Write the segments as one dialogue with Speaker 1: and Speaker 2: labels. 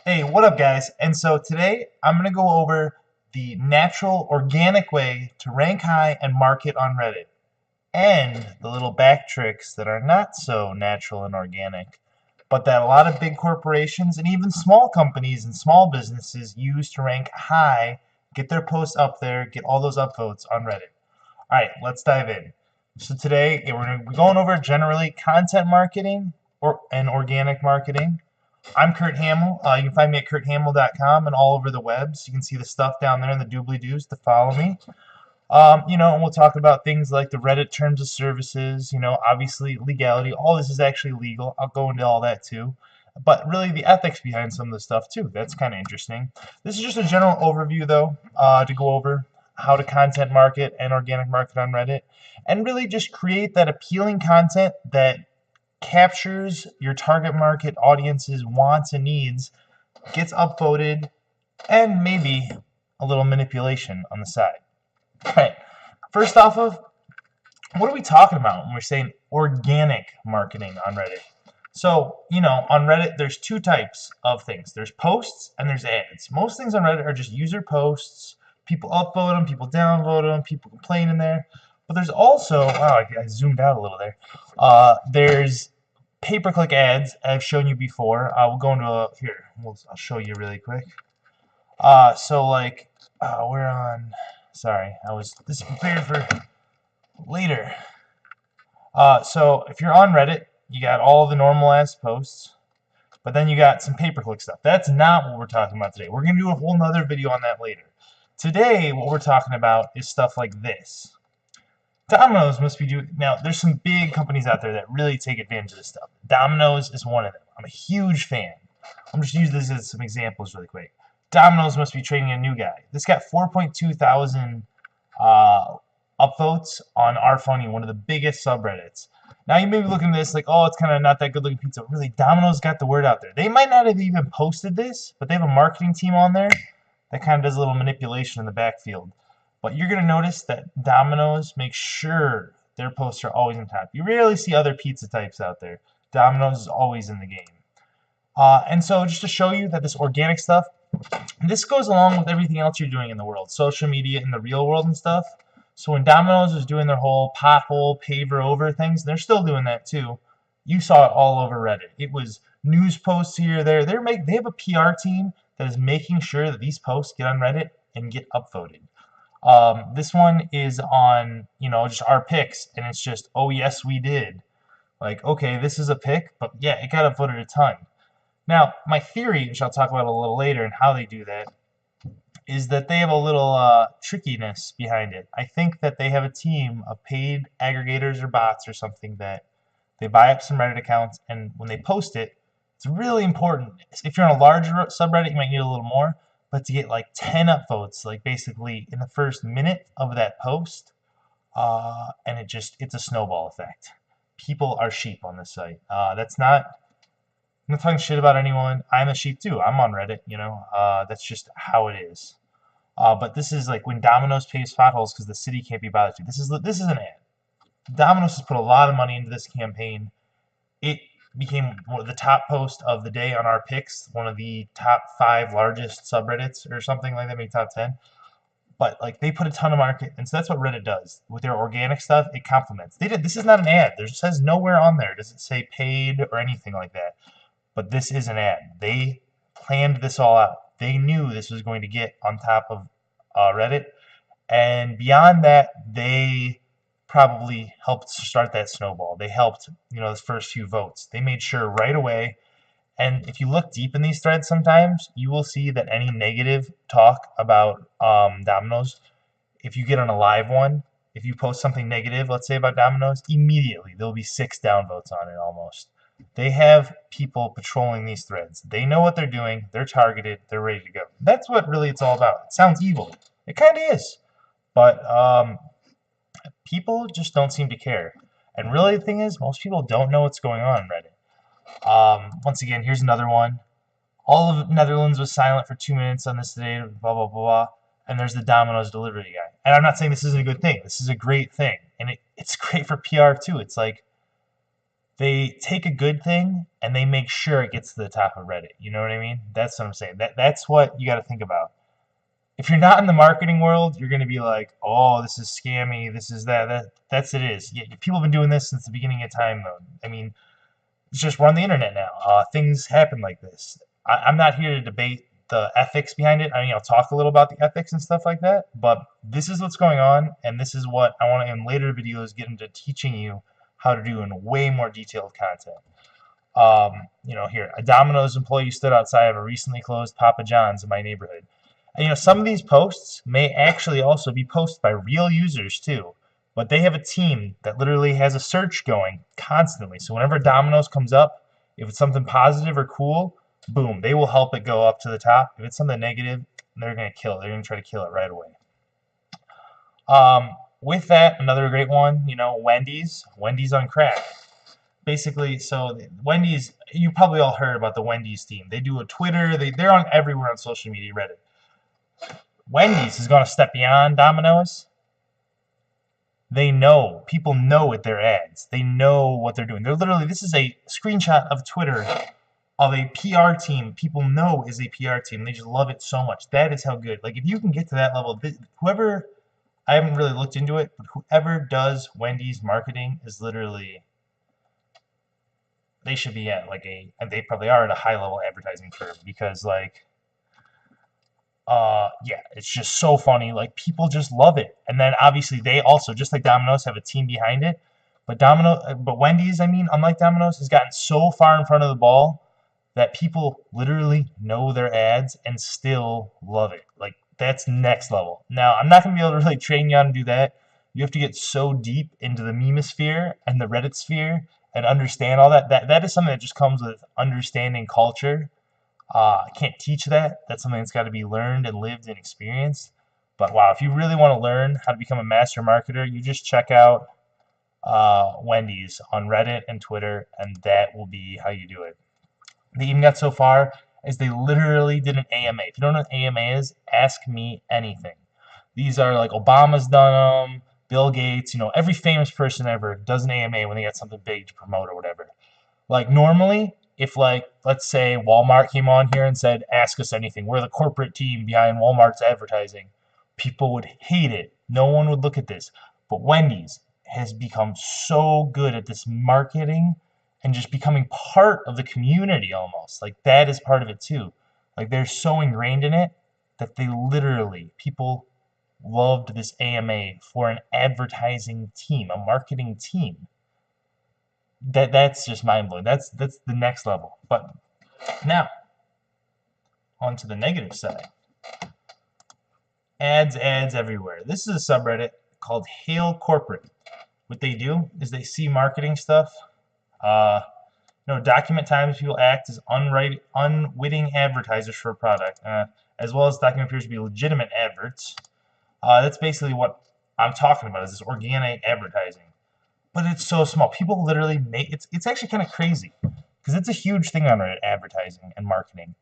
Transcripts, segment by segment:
Speaker 1: Hey, what up, guys? And so today I'm going to go over the natural, organic way to rank high and market on Reddit, and the little back tricks that are not so natural and organic, but that a lot of big corporations and even small companies and small businesses use to rank high, get their posts up there, get all those upvotes on Reddit. All right, let's dive in. So today we're going to be going over generally content marketing and organic marketing. I'm Kurt Hamel. You can find me at kurthamel.com and all over the webs. You can see the stuff down there in the doobly-doos to follow me. And we'll talk about things like the Reddit terms of services, obviously legality. All this is actually legal. I'll go into all that too. But really the ethics behind some of the stuff too. That's kind of interesting. This is just a general overview though, to go over how to content market and organic market on Reddit. And really just create that appealing content that captures your target market audience's wants and needs, gets upvoted, and maybe a little manipulation on the side. Alright, first off of, what are we talking about when we're saying organic marketing on Reddit? So, on Reddit, there's two types of things. There's posts and there's ads. Most things on Reddit are just user posts. People upvote them, people downvote them, people complain in there. But there's also, wow, I zoomed out a little there. There's pay-per-click ads I've shown you before. We'll go into I'll show you really quick. We're on. Sorry, this is prepared for later. So if you're on Reddit, you got all the normal ass posts, but then you got some pay-per-click stuff. That's not what we're talking about today. We're gonna do a whole nother video on that later. Today, what we're talking about is stuff like this. Domino's must be doing. Now, there's some big companies out there that really take advantage of this stuff. Domino's is one of them. I'm a huge fan. I'm just using this as some examples really quick. Domino's must be training a new guy. This got 4.2 thousand upvotes on RFunny, one of the biggest subreddits. Now, you may be looking at this like, oh, it's kind of not that good looking pizza. Really, Domino's got the word out there. They might not have even posted this, but they have a marketing team on there that kind of does a little manipulation in the backfield. But you're going to notice that Domino's makes sure their posts are always on top. You rarely see other pizza types out there. Domino's is always in the game. And so just to show you that this organic stuff, this goes along with everything else you're doing in the world, social media in the real world and stuff. So when Domino's was doing their whole pothole paver over things, they're still doing that too. You saw it all over Reddit. It was news posts here, there. They have a PR team that is making sure that these posts get on Reddit and get upvoted. This one is on, just our picks, and it's just, oh yes, we did. Like, okay, this is a pick, but yeah, it got upvoted a ton. Now, my theory, which I'll talk about a little later and how they do that, is that they have a little trickiness behind it. I think that they have a team of paid aggregators or bots or something that they buy up some Reddit accounts, and when they post it, it's really important. If you're on a larger subreddit, you might need a little more, but to get like 10 upvotes, like basically in the first minute of that post, and it's a snowball effect. People are sheep on this site. I'm not talking shit about anyone. I'm a sheep too. I'm on Reddit, that's just how it is. But this is like when Domino's pays potholes because the city can't be bothered to. This is an ad. Domino's has put a lot of money into this campaign. It became one of the top post of the day on our picks, one of the top 5 largest subreddits or something like that, maybe top 10. But like they put a ton of market, and so that's what Reddit does with their organic stuff. It complements. This is not an ad. There says nowhere on there does it say paid or anything like that. But this is an ad. They planned this all out. They knew this was going to get on top of Reddit, and beyond that, they probably helped start that snowball. They helped, the first few votes. They made sure right away. And if you look deep in these threads sometimes, you will see that any negative talk about Domino's, if you get on a live one, if you post something negative, let's say about Domino's, immediately there'll be 6 downvotes on it almost. They have people patrolling these threads. They know what they're doing. They're targeted. They're ready to go. That's what really it's all about. It sounds evil. It kind of is. But people just don't seem to care. And really the thing is, most people don't know what's going on in Reddit. Once again, here's another one. All of Netherlands was silent for 2 minutes on this today, blah, blah, blah, blah. And there's the Domino's delivery guy. And I'm not saying this isn't a good thing. This is a great thing. And it's great for PR too. It's like, they take a good thing and they make sure it gets to the top of Reddit. You know what I mean? That's what I'm saying. That's what you got to think about. If you're not in the marketing world, you're going to be like, oh, this is scammy, this is that's it is. Yeah, people have been doing this since the beginning of time, though. I mean, it's just we're on the internet now. Things happen like this. I'm not here to debate the ethics behind it. I mean, I'll talk a little about the ethics and stuff like that, but this is what's going on, and this is what I want to, in later videos, get into teaching you how to do in way more detailed content. Here, a Domino's employee stood outside of a recently closed Papa John's in my neighborhood. And, some of these posts may actually also be posted by real users, too. But they have a team that literally has a search going constantly. So whenever Domino's comes up, if it's something positive or cool, boom, they will help it go up to the top. If it's something negative, they're going to kill it. They're going to try to kill it right away. With that, another great one, Wendy's on crack. Basically, so Wendy's, you probably all heard about the Wendy's team. They do a Twitter. They're on everywhere on social media, Reddit. Wendy's is going to step beyond Domino's. They know. People know with their ads. They know what they're doing. They're literally, this is a screenshot of Twitter of a PR team people know is a PR team. They just love it so much. That is how good. Like, if you can get to that level, whoever, I haven't really looked into it, but whoever does Wendy's marketing is literally, they should be at and they probably are at a high level advertising firm, because yeah, it's just so funny. Like, people just love it. And then obviously they also, just like Domino's, have a team behind it. But Wendy's, unlike Domino's, has gotten so far in front of the ball that people literally know their ads and still love it. Like, that's next level. Now, I'm not going to be able to really train you on to do that. You have to get so deep into the memosphere and the Reddit sphere and understand all that. That is something that just comes with understanding culture. I can't teach that. That's something that's got to be learned and lived and experienced. But wow, if you really want to learn how to become a master marketer, you just check out Wendy's on Reddit and Twitter, and that will be how you do it. They even got so far as they literally did an AMA. If you don't know what AMA is, ask me anything. These are like Obama's done them, Bill Gates, every famous person ever does an AMA when they got something big to promote or whatever. Like, normally, if, let's say Walmart came on here and said, ask us anything, we're the corporate team behind Walmart's advertising, people would hate it. No one would look at this. But Wendy's has become so good at this marketing and just becoming part of the community almost. Like, that is part of it too. Like, they're so ingrained in it that people loved this AMA for an advertising team, a marketing team. That's just mind-blowing. That's the next level. But now, on to the negative side. Ads everywhere. This is a subreddit called Hail Corporate. What they do is they see marketing stuff. Document times people act as unwitting advertisers for a product, as well as document appears to be legitimate adverts. That's basically what I'm talking about, is this organic advertising. But it's so small. People literally make it's actually kind of crazy, because it's a huge thing on Reddit, advertising and marketing.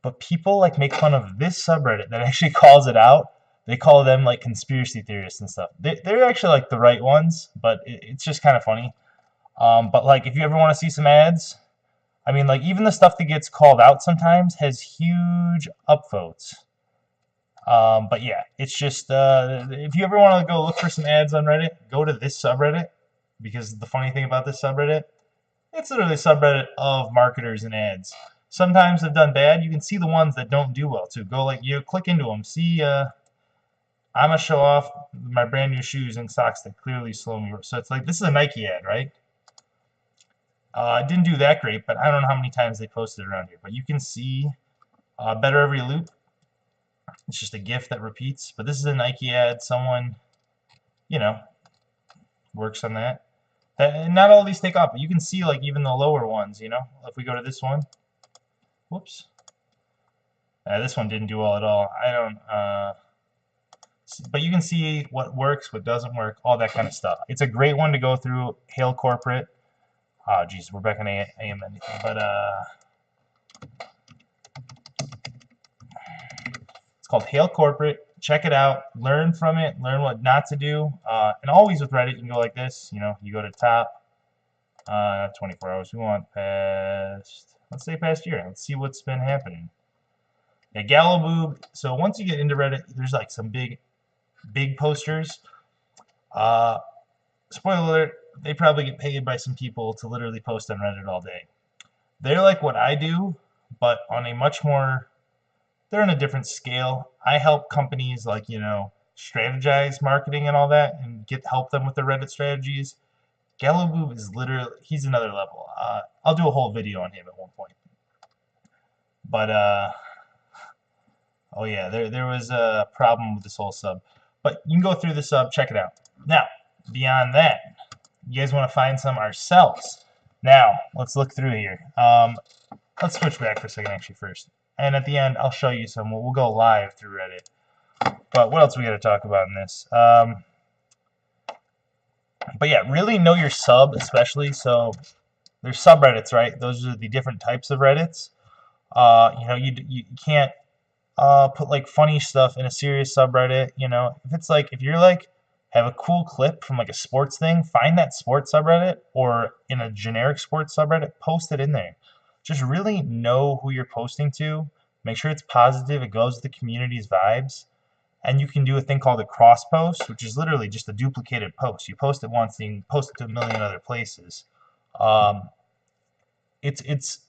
Speaker 1: But people make fun of this subreddit that actually calls it out. They call them conspiracy theorists and stuff. They're actually the right ones, but it's just kind of funny. But if you ever want to see some ads, even the stuff that gets called out sometimes has huge upvotes. But yeah, it's just if you ever want to go look for some ads on Reddit, go to this subreddit. Because the funny thing about this subreddit, it's literally a subreddit of marketers and ads. Sometimes they've done bad. You can see the ones that don't do well too. Go click into them. See, I'm gonna show off my brand new shoes and socks that clearly slow me. So it's this is a Nike ad, right? It didn't do that great, but I don't know how many times they posted around here. But you can see better every loop. It's just a GIF that repeats. But this is a Nike ad. Someone, works on that. Not all these take off, but you can see even the lower ones, if we go to this one, whoops, this one didn't do well at all. I don't but you can see what works, what doesn't work, all that kind of stuff. It's a great one to go through. Hail Corporate. Oh geez, we're back in AM, but it's called Hail Corporate. Check it out, learn from it, learn what not to do, and always with Reddit, you can go like this, you go to top, Not 24 hours. We want past, let's say past year. Let's see what's been happening. Yeah, Galloboob. So once you get into Reddit, there's like some big posters. Spoiler alert, they probably get paid by some people to literally post on Reddit all day. They're like what I do, but on a much more, they're on a different scale. I help companies like, strategize marketing and all that and help them with their Reddit strategies. Galloboob is literally, he's another level. I'll do a whole video on him at one point. But, oh yeah, there was a problem with this whole sub. But you can go through the sub, check it out. Now, beyond that, you guys want to find some ourselves. Now, let's look through here. Let's switch back for a second, actually, first. And at the end, I'll show you some. We'll go live through Reddit. But what else we got to talk about in this? But yeah, really know your sub, especially. So there's subreddits, right? Those are the different types of Reddits. You can't put like funny stuff in a serious subreddit. If you're like have a cool clip from like a sports thing, find that sports subreddit or in a generic sports subreddit, post it in there. Just really know who you're posting to. Make sure it's positive. It goes with the community's vibes. And you can do a thing called a cross post, which is literally just a duplicated post. You post it once, and you can post it to a million other places. It's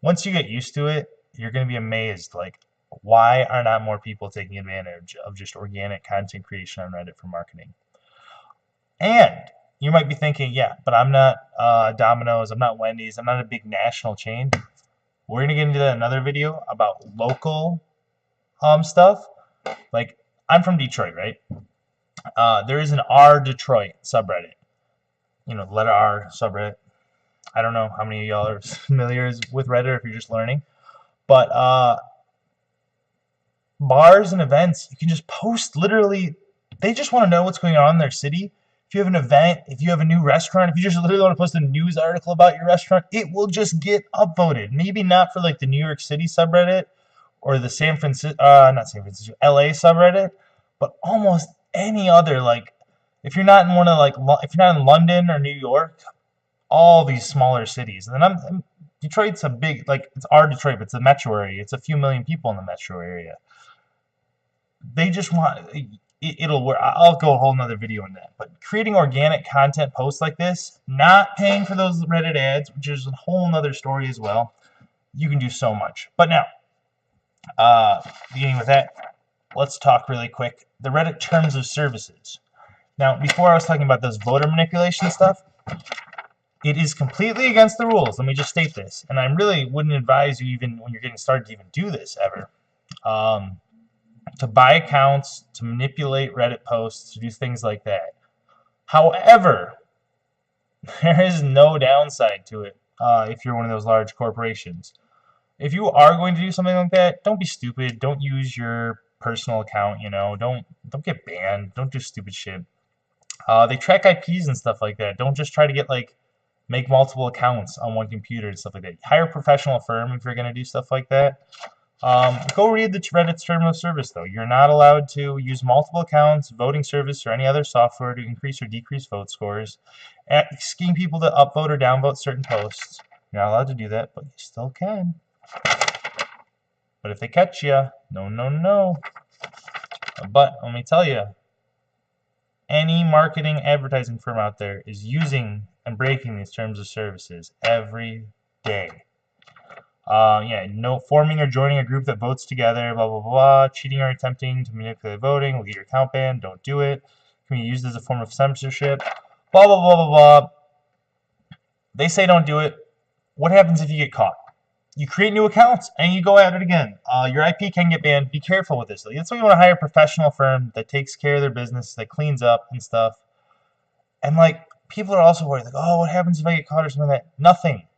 Speaker 1: once you get used to it, you're going to be amazed. Like, why are not more people taking advantage of just organic content creation on Reddit for marketing? And you might be thinking, yeah, but I'm not Domino's, I'm not Wendy's, I'm not a big national chain. We're going to get into that in another video about local stuff. Like, I'm from Detroit, right? There is an R Detroit subreddit. Letter R subreddit. I don't know how many of y'all are familiar with Reddit if you're just learning. But bars and events, you can just post literally. They just want to know what's going on in their city. If you have an event, if you have a new restaurant, if you just literally want to post a news article about your restaurant, it will just get upvoted. Maybe not for like the New York City subreddit or the not San Francisco, LA subreddit, but almost any other. Like, if you're not in if you're not in London or New York, all these smaller cities. And then Detroit's a big, like, it's our Detroit, but it's a metro area. It's a few million people in the metro area. They just want, it'll work. I'll go a whole nother video on that. But creating organic content posts like this, not paying for those Reddit ads, which is a whole nother story as well. You can do so much. But now, beginning with that, let's talk really quick. The Reddit terms of services. Now, before I was talking about those voter manipulation stuff, it is completely against the rules. Let me just state this. And I really wouldn't advise you, even when you're getting started, to even do this ever. To buy accounts, to manipulate Reddit posts, to do things like that. However, there is no downside to it if you're one of those large corporations. If you are going to do something like that, don't be stupid. Don't use your personal account, Don't get banned. Don't do stupid shit. They track IPs and stuff like that. Don't just try to make multiple accounts on one computer and stuff like that. Hire a professional firm if you're going to do stuff like that. Go read the Reddit's term of service, though. You're not allowed to use multiple accounts, voting service, or any other software to increase or decrease vote scores. Asking people to upvote or downvote certain posts. You're not allowed to do that, but you still can. But if they catch you, no. But let me tell you, any marketing advertising firm out there is using and breaking these terms of services every day. Forming or joining a group that votes together, blah, blah, blah, cheating or attempting to manipulate voting, will get your account banned, don't do it, can be used as a form of censorship, blah, blah, blah, blah, blah. They say don't do it. What happens if you get caught? You create new accounts and you go at it again. Your IP can get banned. Be careful with this. That's why you want to hire a professional firm that takes care of their business, that cleans up and stuff. And people are also worried, oh, what happens if I get caught or something like that? Nothing.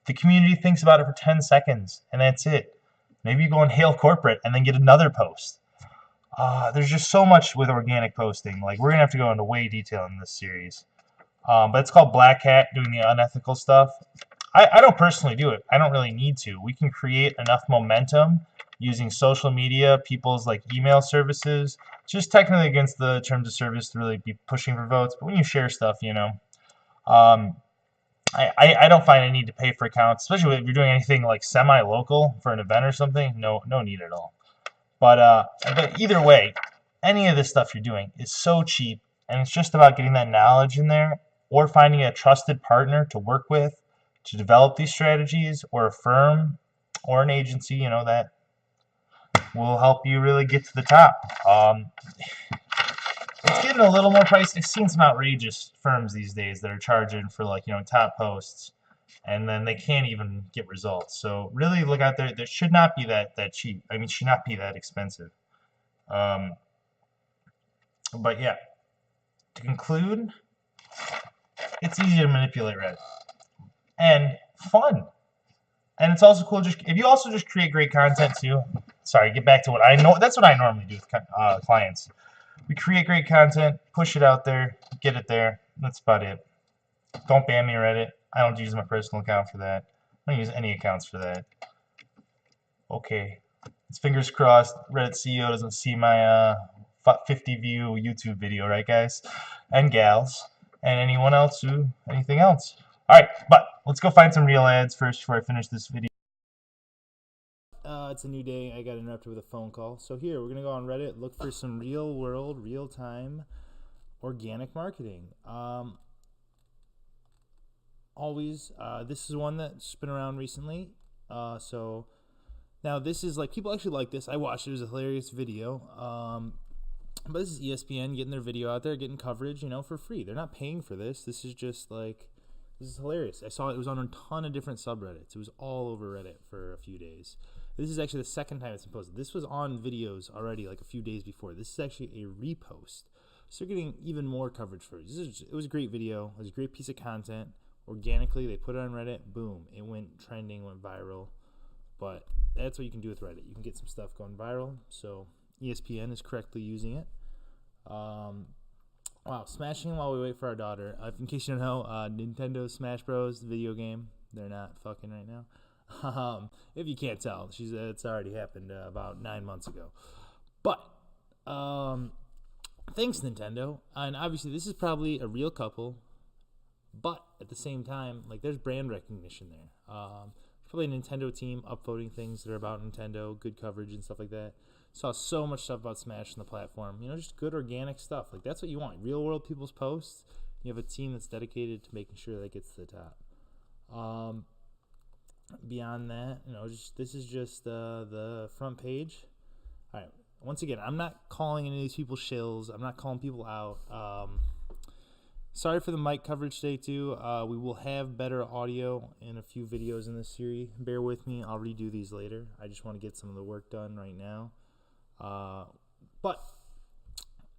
Speaker 1: The community thinks about it for 10 seconds, and that's it. Maybe you go and hail corporate and then get another post. There's just so much with organic posting. We're going to have to go into way detail in this series. But it's called Black Hat, doing the unethical stuff. I don't personally do it. I don't really need to. We can create enough momentum using social media, people's email services. It's just technically against the terms of service to really be pushing for votes. But when you share stuff, I don't find a need to pay for accounts, especially if you're doing anything like semi-local for an event or something. No need at all. But either way, any of this stuff you're doing is so cheap, and it's just about getting that knowledge in there, or finding a trusted partner to work with to develop these strategies, or a firm or an agency, that will help you really get to the top. It's getting a little more pricey. I've seen some outrageous firms these days that are charging for top posts, and then they can't even get results. So really look out there. There should not be that cheap. I mean, should not be that expensive. But yeah, to conclude, it's easy to manipulate Reddit and fun. And it's also cool if you also just create great content too. Sorry, get back to what I know. That's what I normally do with clients. We create great content, push it out there, get it there. That's about it. Don't ban me Reddit. I don't use my personal account for that. I don't use any accounts for that. Okay. It's fingers crossed Reddit CEO doesn't see my 50 view YouTube video, right guys? And gals. And anyone else who, anything else. Alright, but let's go find some real ads first before I finish this video.
Speaker 2: It's a new day. I got interrupted with a phone call. So here, we're going to go on Reddit, look for some real-world, real-time organic marketing. This is one that's been around recently. So now this is like, people actually like this. I watched it. It was a hilarious video. But this is ESPN getting their video out there, getting coverage, for free. They're not paying for this. This is just like, this is hilarious. I saw it was on a ton of different subreddits. It was all over Reddit for a few days. This is actually the second time it's been posted. This was on videos already like a few days before. This is actually a repost. So they're getting even more coverage for it. It was a great video. It was a great piece of content. Organically, they put it on Reddit. Boom. It went trending, went viral. But that's what you can do with Reddit. You can get some stuff going viral. So ESPN is correctly using it. Wow, smashing while we wait for our daughter. In case you don't know, Nintendo Smash Bros. Video game. They're not fucking right now. If you can't tell, it's already happened about 9 months ago. But thanks Nintendo. And obviously this is probably a real couple, but at the same time, like, there's brand recognition there. Probably a Nintendo team upvoting things that are about Nintendo, good coverage and stuff like that. Saw so much stuff about Smash on the platform. Just good organic stuff. Like, that's what you want. Real world people's posts. You have a team that's dedicated to making sure that gets to the top. Beyond that, this is just the front page. All right. Once again, I'm not calling any of these people shills. I'm not calling people out. Sorry for the mic coverage today too. We will have better audio in a few videos in this series. Bear with me. I'll redo these later. I just want to get some of the work done right now. But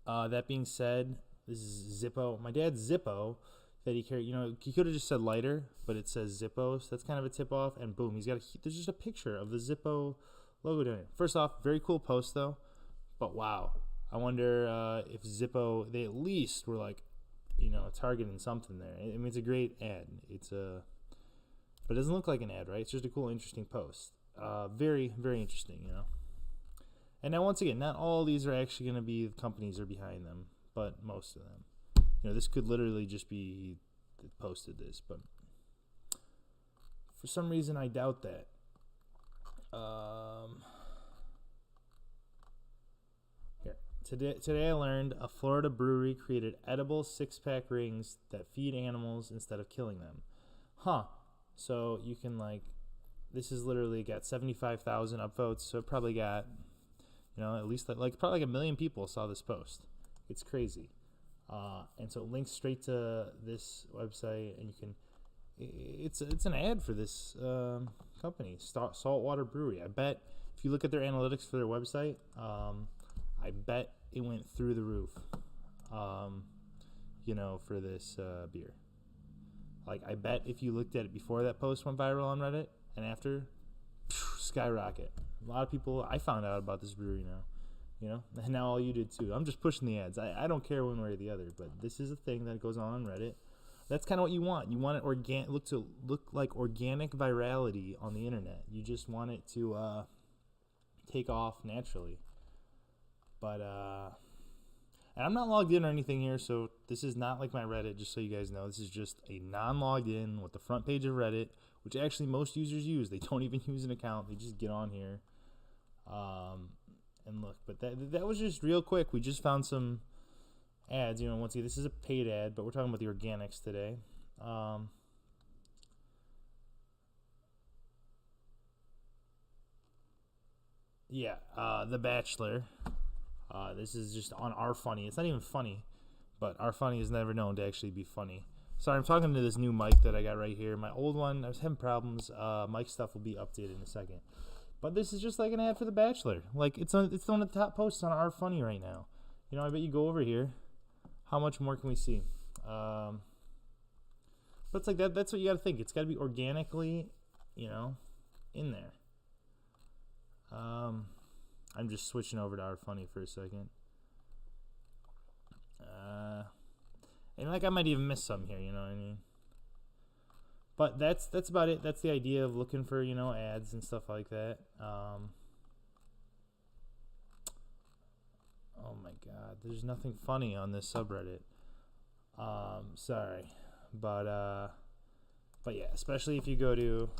Speaker 2: that being said, this is Zippo. My dad's Zippo that he carried. He could have just said lighter, but it says Zippo, so that's kind of a tip off. And boom, there's just a picture of the Zippo logo down here. First off, very cool post though. But wow, I wonder if Zippo, they at least were like, targeting something there. I mean, it's a great ad. But it doesn't look like an ad, right? It's just a cool, interesting post. Very, very interesting, And now, once again, not all these are actually going to be the companies are behind them, but most of them. This could literally just be posted this, but for some reason, I doubt that. Today I learned a Florida brewery created edible 6-pack rings that feed animals instead of killing them. So you can, this is literally got 75,000 upvotes, so it probably got, at least probably 1 million people saw this post. It's crazy. And so it links straight to this website, and you can, it's an ad for this company, Saltwater Brewery. I bet if you look at their analytics for their website, I bet it went through the roof, for this beer. I bet if you looked at it before that post went viral on Reddit and after, skyrocket. A lot of people, I found out about this brewery now, and now all you did too. I'm just pushing the ads. I don't care one way or the other, but this is a thing that goes on Reddit. That's kind of what you want. You want it look like organic virality on the internet. You just want it to take off naturally. But And I'm not logged in or anything here, so this is not like my Reddit, just so you guys know. This is just a non-logged in with the front page of Reddit, which actually most users use. They don't even use an account. They just get on here and look. But that was just real quick. We just found some ads. Once again, this is a paid ad, but we're talking about the organics today. The Bachelor. This is just on our funny. It's not even funny, but our funny is never known to actually be funny. Sorry, I'm talking to this new mic that I got right here. My old one, I was having problems. Mic stuff will be updated in a second. But this is just like an ad for The Bachelor. Like it's one of the top posts on our funny right now. I bet you go over here. How much more can we see? But it's like that. That's what you got to think. It's got to be organically, in there. I'm just switching over to our funny for a second. And I might even miss some here, you know what I mean? But that's about it. That's the idea of looking for, ads and stuff like that. Oh my God, there's nothing funny on this subreddit. Sorry. But yeah, especially if you go to,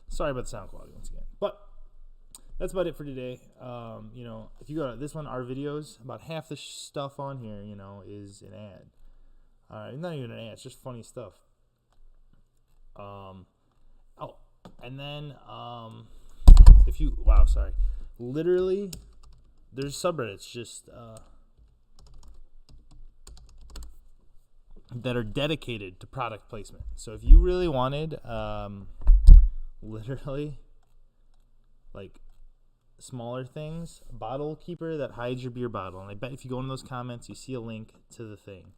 Speaker 2: sorry about the sound quality once again. But that's about it for today. If you go to this one, our videos, about half the stuff on here, is an ad. Not even an ad, it's just funny stuff. And then literally, there's subreddits just that are dedicated to product placement. So if you really wanted, literally, like, smaller things, bottle keeper that hides your beer bottle, and I bet if you go in those comments you see a link to the thing.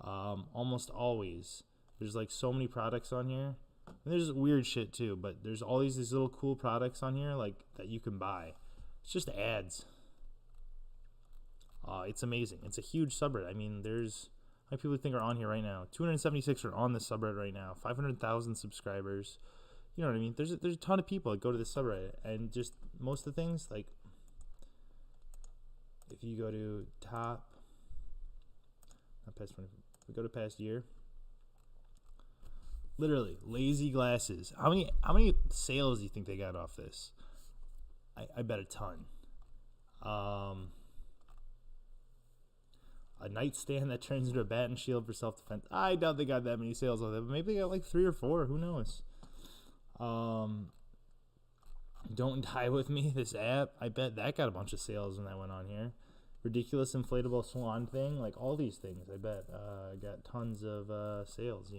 Speaker 2: Almost always there's like so many products on here, and there's weird shit too, but there's all these little cool products on here like that you can buy. It's just ads. It's amazing. It's a huge subreddit. I mean, there's how many people think are on here right now? 276 are on this subreddit right now. 500,000 subscribers. You know what I mean? There's a ton of people that go to this subreddit, and just most of the things, like if you go to we go to past year. Literally, lazy glasses. How many sales do you think they got off this? I bet a ton. A nightstand that turns into a bat and shield for self-defense. I doubt they got that many sales off that, but maybe they got like 3 or 4. Who knows? Don't Die With Me, this app, I bet that got a bunch of sales when that went on here. Ridiculous inflatable swan thing, like all these things, I bet got tons of sales,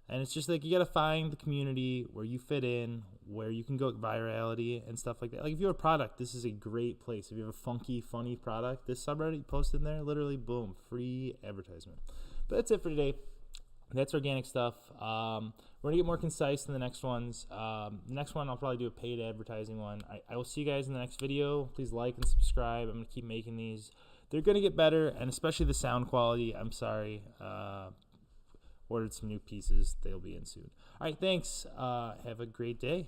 Speaker 2: And it's just like you got to find the community where you fit in, where you can go virality and stuff like that. Like if you have a product, this is a great place. If you have a funky, funny product, this subreddit you post in there, literally, boom, free advertisement. But that's it for today. That's organic stuff. We're going to get more concise in the next ones. The next one, I'll probably do a paid advertising one. I will see you guys in the next video. Please like and subscribe. I'm going to keep making these. They're going to get better, and especially the sound quality. I'm sorry. Ordered some new pieces. They'll be in soon. All right, thanks. Have a great day.